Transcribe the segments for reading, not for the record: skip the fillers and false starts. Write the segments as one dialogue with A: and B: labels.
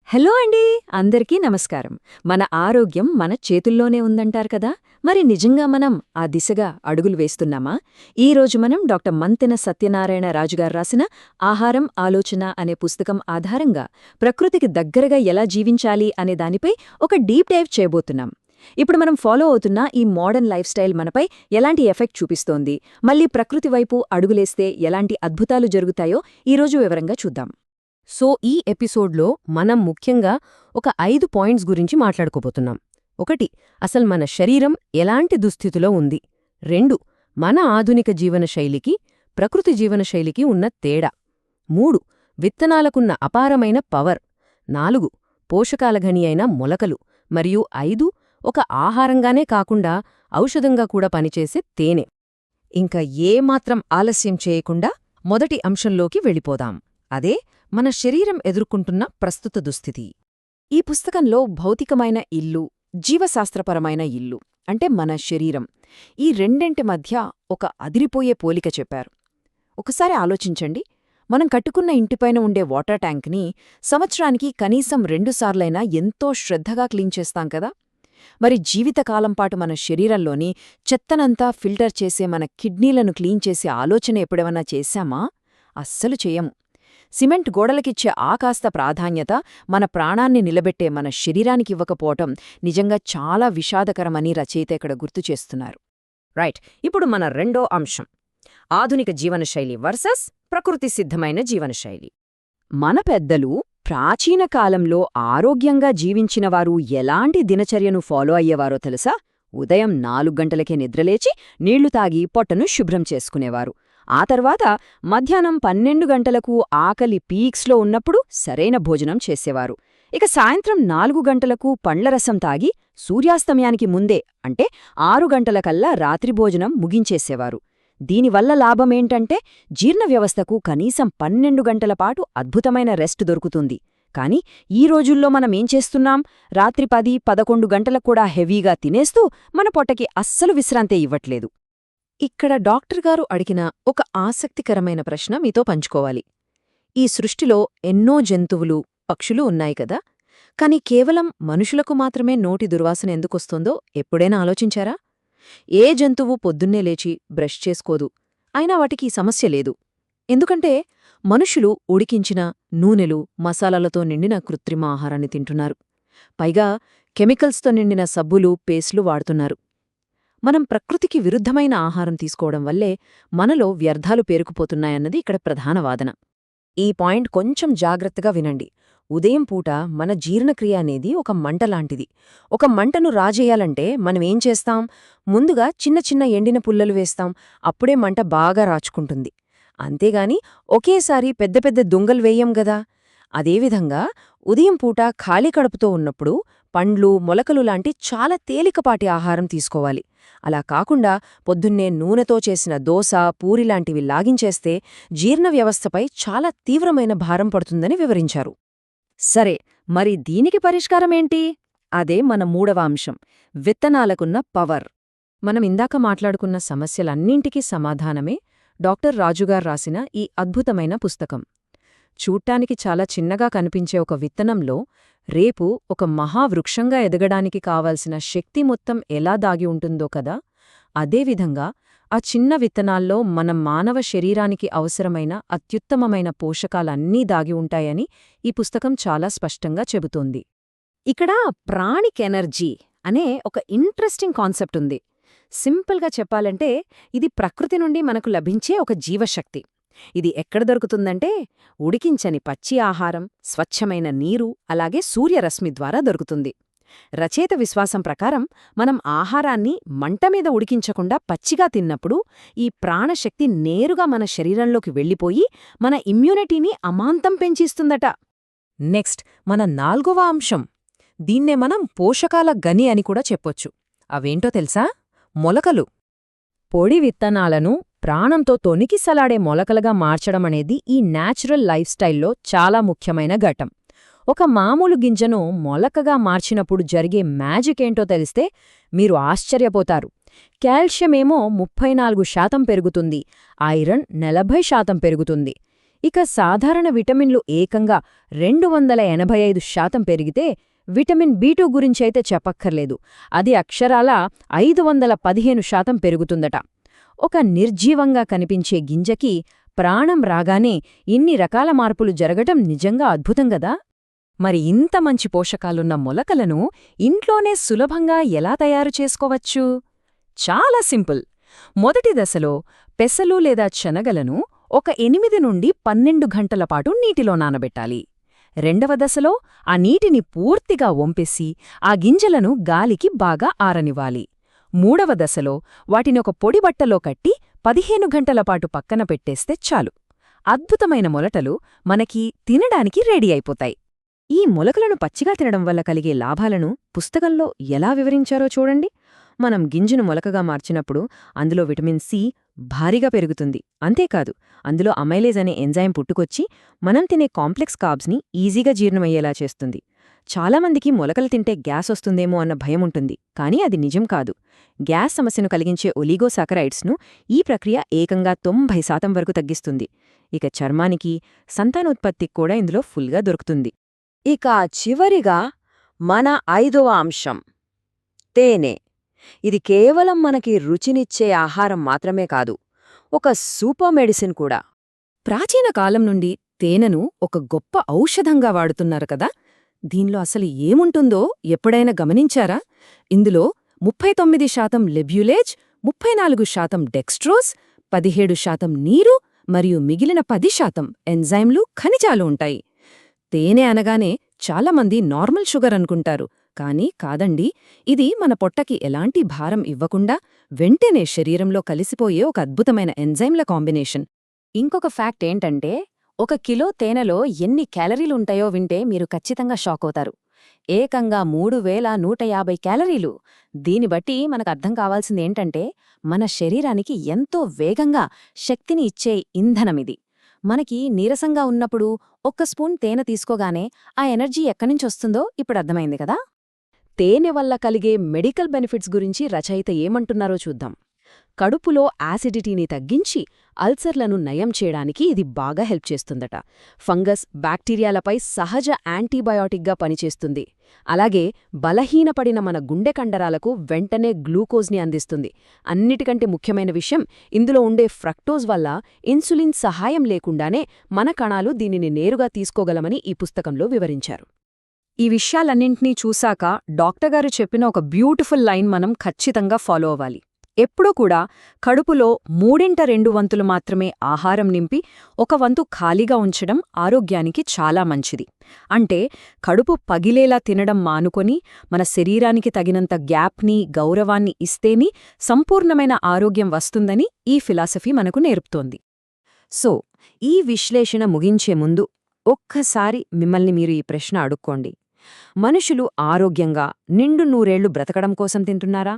A: Hello అండి. అందరికీ నమస్కారం. మన ఆరోగ్యం మన చేతుల్లోనే ఉందంటారు కదా. మరి నిజంగా మనం ఆ దిశగా అడుగులు వేస్తున్నామా? ఈరోజు మనం డాక్టర్ మంతెన సత్యనారాయణ రాజుగారు రాసిన ఆహారం ఆలోచన అనే పుస్తకం ఆధారంగా ప్రకృతికి దగ్గరగా ఎలా జీవించాలి అనే దానిపై ఒక డీప్ డైవ్ చేయబోతున్నాం. ఇప్పుడు మనం ఫాలో అవుతున్న ఈ మోడర్న్ లైఫ్ స్టైల్ మనపై ఎలాంటి ఎఫెక్ట్ చూపిస్తోంది, మళ్ళీ ప్రకృతి వైపు అడుగులేస్తే ఎలాంటి అద్భుతాలు జరుగుతాయో ఈరోజు వివరంగా చూద్దాం.
B: సో ఈ ఎపిసోడ్లో మనం ముఖ్యంగా ఒక 5 పాయింట్స్ గురించి మాట్లాడుకోబోతున్నాం. 1. అసలు మన శరీరం ఎలాంటి దుస్థితిలో ఉంది. 2. మన ఆధునిక జీవనశైలికి ప్రకృతి జీవనశైలికి ఉన్న తేడా. 3. విత్తనాలకున్న అపారమైన పవర్. 4. పోషకాలఘని అయిన మొలకలు. మరియు 5. ఒక ఆహారంగానే కాకుండా ఔషధంగా కూడా పనిచేసే తేనె.
A: ఇంకా ఏమాత్రం ఆలస్యం చేయకుండా మొదటి అంశంలోకి వెళ్ళిపోదాం. అదే మన శరీరం ఎదుర్కొంటున్న ప్రస్తుత దుస్థితి. ఈ పుస్తకంలో భౌతికమైన ఇల్లు, జీవశాస్త్రపరమైన ఇల్లు అంటే మన శరీరం, ఈ రెండింటి మధ్య ఒక అదిరిపోయే పోలిక చెప్పారు. ఒకసారి ఆలోచించండి, మనం కట్టుకున్న ఇంటిపైన ఉండే వాటర్ ట్యాంక్ని సంవత్సరానికి కనీసం 2 సార్లైనా ఎంతో శ్రద్ధగా క్లీన్ చేస్తాం కదా. మరి జీవితకాలం పాటు మన శరీరంలోని చెత్తనంతా ఫిల్టర్ చేసే మన కిడ్నీలను క్లీన్ చేసే ఆలోచన ఎప్పుడేమన్నా చేశామా? అస్సలు చెయ్యము. సిమెంట్ గోడలకిచ్చే ఆ కాస్త ప్రాధాన్యత మన ప్రాణాన్ని నిలబెట్టే మన శరీరానికివ్వకపోవటం నిజంగా చాలా విషాదకరమని రచయిత ఇక్కడ గుర్తుచేస్తున్నారు.
B: రైట్, ఇప్పుడు మన రెండో అంశం, ఆధునిక జీవనశైలి వర్సెస్ ప్రకృతి సిద్ధమైన జీవనశైలి.
A: మన పెద్దలు ప్రాచీన కాలంలో ఆరోగ్యంగా జీవించినవారు ఎలాంటి దినచర్యను ఫాలో అయ్యేవారో తెలుసా? ఉదయం 4 గంటలకే నిద్రలేచి నీళ్లు తాగి పొట్టను శుభ్రం చేసుకునేవారు. ఆ తర్వాత మధ్యాహ్నం 12 గంటలకు ఆకలి పీక్స్లో ఉన్నప్పుడు సరైన భోజనం చేసేవారు. ఇక సాయంత్రం 4 గంటలకు పండ్లరసం తాగి సూర్యాస్తమయానికి ముందే అంటే 6 గంటలకల్లా రాత్రి భోజనం ముగించేసేవారు. దీనివల్ల లాభమేంటంటే జీర్ణ వ్యవస్థకు కనీసం 12 గంటల పాటు అద్భుతమైన రెస్ట్ దొరుకుతుంది. కాని ఈ రోజుల్లో మనమేం చేస్తున్నాం? రాత్రి 10, 11 గంటలకు కూడా హెవీగా తినేస్తూ మన పొట్టకి అస్సలు విశ్రాంతే ఇవ్వట్లేదు. ఇక్కడ డాక్టర్ గారు అడిగిన ఒక ఆసక్తికరమైన ప్రశ్న మీతో పంచుకోవాలి. ఈ సృష్టిలో ఎన్నో జంతువులు, పక్షులు ఉన్నాయి కదా, కాని కేవలం మనుషులకు మాత్రమే నోటి దుర్వాసన ఎందుకొస్తోందో ఎప్పుడైనా ఆలోచించారా? ఏ జంతువు పొద్దున్నే లేచి బ్రష్ చేసుకోదు, అయినా వాటికి ఈ సమస్య లేదు. ఎందుకంటే మనుషులు ఉడికించిన నూనెలు, మసాలాలతో నిండిన కృత్రిమ ఆహారాన్ని తింటున్నారు. పైగా కెమికల్స్తో నిండిన సబ్బులు, పేస్ట్లు వాడుతున్నారు. మనం ప్రకృతికి విరుద్ధమైన ఆహారం తీసుకోవడం వల్లే మనలో వ్యర్థాలు పేరుకుపోతున్నాయన్నది ఇక్కడ ప్రధాన వాదన.
B: ఈ పాయింట్ కొంచెం జాగ్రత్తగా వినండి. ఉదయం పూట మన జీర్ణక్రియ అనేది ఒక మంటలాంటిది. ఒక మంటను రాజేయాలంటే మనమేం చేస్తాం? ముందుగా చిన్న చిన్న ఎండిన పుల్లలు వేస్తాం, అప్పుడే మంట బాగా రాచుకుంటుంది. అంతేగాని ఒకేసారి పెద్ద పెద్ద దుంగలు వేయం గదా. అదేవిధంగా ఉదయం పూట ఖాళీ కడుపుతో ఉన్నప్పుడు పండ్లు, మొలకలు లాంటి చాలా తేలికపాటి ఆహారం తీసుకోవాలి. అలా కాకుండా పొద్దున్నే నూనెతో చేసిన దోశ, పూరిలాంటివి లాగించేస్తే జీర్ణ వ్యవస్థపై చాలా తీవ్రమైన భారం పడుతుందని వివరించారు.
A: సరే, మరి దీనికి పరిష్కారమేంటి? అదే మన మూడవ అంశం, విత్తనాలకున్న పవర్.
B: మనం ఇందాక మాట్లాడుకున్న సమస్యలన్నింటికీ సమాధానమే డాక్టర్ రాజుగారు రాసిన ఈ అద్భుతమైన పుస్తకం. చూడ్డానికి చాలా చిన్నగా కనిపించే ఒక విత్తనంలో రేపు ఒక మహావృక్షంగా ఎదగడానికి కావాల్సిన శక్తి మొత్తం ఎలా దాగి ఉంటుందో కదా. అదేవిధంగా ఆ చిన్న విత్తనాల్లో మన మానవ శరీరానికి అవసరమైన అత్యుత్తమమైన పోషకాలన్నీ దాగి ఉంటాయని ఈ పుస్తకం చాలా స్పష్టంగా చెబుతోంది.
A: ఇక్కడ ప్రాణిక్ ఎనర్జీ అనే ఒక ఇంట్రెస్టింగ్ కాన్సెప్ట్ ఉంది. సింపుల్గా చెప్పాలంటే ఇది ప్రకృతి నుండి మనకు లభించే ఒక జీవశక్తి. ఇది ఎక్కడ దొరుకుతుందంటే ఉడికించని పచ్చి ఆహారం, స్వచ్ఛమైన నీరు, అలాగే సూర్యరశ్మి ద్వారా దొరుకుతుంది. రచయిత విశ్వాసం ప్రకారం మనం ఆహారాన్ని మంటమీద ఉడికించకుండా పచ్చిగా తిన్నప్పుడు ఈ ప్రాణశక్తి నేరుగా మన శరీరంలోకి వెళ్ళిపోయి మన ఇమ్యూనిటీని అమాంతం పెంచిస్తుందట.
B: నెక్స్ట్ మన 4వ అంశం, దీన్నే మనం పోషకాల గని అని కూడా చెప్పొచ్చు. అవేంటో తెలుసా? మొలకలు. పొడి విత్తనాలను ప్రాణంతో తొణికిసలాడే మొలకలుగా మార్చడమనేది ఈ న్యాచురల్ లైఫ్ స్టైల్లో చాలా ముఖ్యమైన ఘట్టం. ఒక మామూలు గింజను మొలకగా మార్చినప్పుడు జరిగే మ్యాజిక్ ఏంటో తెలిస్తే మీరు ఆశ్చర్యపోతారు. కాల్షియమేమో 34% పెరుగుతుంది, ఐరన్ 40% పెరుగుతుంది.
A: ఇక సాధారణ విటమిన్లు ఏకంగా 285% పెరిగితే విటమిన్ బి2 గురించైతే చెప్పక్కర్లేదు. అది అక్షరాలా 515% పెరుగుతుందట. ఒక నిర్జీవంగా కనిపించే గింజకి ప్రాణం రాగానే ఇన్ని రకాల మార్పులు జరగటం నిజంగా అద్భుతంగదా? మరి ఇంత మంచి పోషకాలున్న మొలకలను ఇంట్లోనే సులభంగా ఎలా తయారు చేసుకోవచ్చు? చాలా సింపుల్. మొదటి దశలో పెసలు లేదా శనగలను ఒక 8 నుండి 12 గంటల పాటు నీటిలో నానబెట్టాలి. రెండవ దశలో ఆ నీటిని పూర్తిగా వంపేసి ఆ గింజలను గాలికి బాగా ఆరనివ్వాలి. మూడవ దశలో వాటిని ఒక పొడి బట్టలో కట్టి 15 గంటల పాటు పక్కన పెట్టేస్తే చాలు. అద్భుతమైన మొలటలు మనకి తినడానికి రెడీ అయిపోతాయి. ఈ మొలకలను పచ్చిగా తినడం వల్ల కలిగే లాభాలను పుస్తకంలో ఎలా వివరించారో చూడండి. మనం గింజను మొలకగా మార్చినప్పుడు అందులో విటమిన్ సి భారీగా పెరుగుతుంది. అంతేకాదు, అందులో అమైలేజ్ అనే ఎంజైమ్ పుట్టుకొచ్చి మనం తినే కాంప్లెక్స్ కార్బ్స్ని ఈజీగా జీర్ణమయ్యేలా చేస్తుంది. చాలామందికి మొలకలు తింటే గ్యాస్ వస్తుందేమో అన్న భయముంటుంది, కానీ అది నిజం కాదు. గ్యాస్ సమస్యను కలిగించే ఒలిగోసాకరైడ్స్ను ఈ ప్రక్రియ ఏకంగా 90% వరకు తగ్గిస్తుంది. ఇక చర్మానికి, సంతానోత్పత్తికి కూడా ఇందులో ఫుల్గా దొరుకుతుంది.
B: ఇక చివరిగా మన 5వ అంశం తేనె. ఇది కేవలం మనకి రుచినిచ్చే ఆహారం మాత్రమే కాదు, ఒక సూపర్ మెడిసిన్ కూడా.
A: ప్రాచీన కాలం నుండి తేనెను ఒక గొప్ప ఔషధంగా వాడుతున్నారు కదా. దీనిలో అసలు ఏముంటుందో ఎప్పుడైనా గమనించారా? ఇందులో 39% లెబ్యులేజ్, 34% డెక్స్ట్రోజ్, 17% నీరు మరియు మిగిలిన 10% ఎంజైమ్లు, ఖనిజాలు ఉంటాయి. తేనె అనగానే చాలామంది నార్మల్ షుగర్ అనుకుంటారు, కానీ కాదండి. ఇది మన పొట్టకి ఎలాంటి భారం ఇవ్వకుండా వెంటనే శరీరంలో కలిసిపోయే ఒక అద్భుతమైన ఎంజైమ్ల కాంబినేషన్. ఇంకొక ఫ్యాక్ట్ ఏంటంటే, 1 కిలో తేనెలో ఎన్ని క్యాలరీలుంటాయో వింటే మీరు ఖచ్చితంగా షాకవుతారు. ఏకంగా 3150 క్యాలరీలు. దీని బట్టి మనకు అర్థం కావాల్సిందేంటంటే, మన శరీరానికి ఎంతో వేగంగా శక్తిని ఇచ్చే ఇంధనమిది. మనకి నీరసంగా ఉన్నప్పుడు 1 స్పూన్ తేనె తీసుకోగానే ఆ ఎనర్జీ ఎక్కడ్నుంచొస్తుందో ఇప్పుడు అర్థమైంది కదా. తేనె వల్ల కలిగే మెడికల్ బెనిఫిట్స్ గురించి రచయిత ఏమంటున్నారో చూద్దాం. కడుపులో యాసిడిటీని తగ్గించి అల్సర్లను నయం చేయడానికి ఇది బాగా హెల్ప్ చేస్తుందట. ఫంగస్, బ్యాక్టీరియాలపై సహజ యాంటీబయాటిక్గా పనిచేస్తుంది. అలాగే బలహీనపడిన మన గుండె కండరాలకు వెంటనే గ్లూకోజ్ని అందిస్తుంది. అన్నిటికంటే ముఖ్యమైన విషయం, ఇందులో ఉండే ఫ్రక్టోజ్ వల్ల ఇన్సులిన్ సహాయం లేకుండానే మన కణాలు దీనిని నేరుగా తీసుకోగలమని ఈ పుస్తకంలో వివరించారు. ఈ విషయాలన్నింటినీ చూశాక డాక్టర్గారు చెప్పిన ఒక బ్యూటిఫుల్ లైన్ మనం ఖచ్చితంగా ఫాలో అవ్వాలి. ఎప్పుడూ కూడా కడుపులో 3/2 వంతులు మాత్రమే ఆహారం నింపి 1 వంతు ఖాళీగా ఉంచడం ఆరోగ్యానికి చాలా మంచిది. అంటే కడుపు పగిలేలా తినడం మానుకొని మన శరీరానికి తగినంత గ్యాప్ని, గౌరవాన్ని ఇస్తేని సంపూర్ణమైన ఆరోగ్యం వస్తుందని ఈ ఫిలాసఫీ మనకు నేర్పుతోంది. సో, ఈ విశ్లేషణ ముగించే ముందు ఒక్కసారి మిమ్మల్ని మీరు ఈ ప్రశ్న అడుక్కోండి. మనుషులు ఆరోగ్యంగా నిండు నూరేళ్లు బ్రతకడం కోసం తింటున్నారా?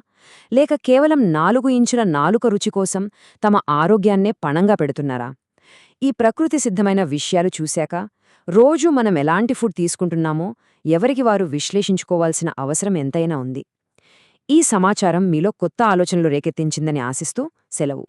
A: లేక కేవలం 4 ఇంచుల నాలుక రుచి కోసం తమ ఆరోగ్యాన్నే పణంగా పెడుతున్నారా? ఈ ప్రకృతి సిద్ధమైన విషయాలు చూశాక రోజూ మనం ఎలాంటి ఫుడ్ తీసుకుంటున్నామో ఎవరికి వారు విశ్లేషించుకోవాల్సిన అవసరం ఎంతైనా ఉంది. ఈ సమాచారం మీలో కొత్త ఆలోచనలు రేకెత్తించిందని ఆశిస్తూ సెలవు.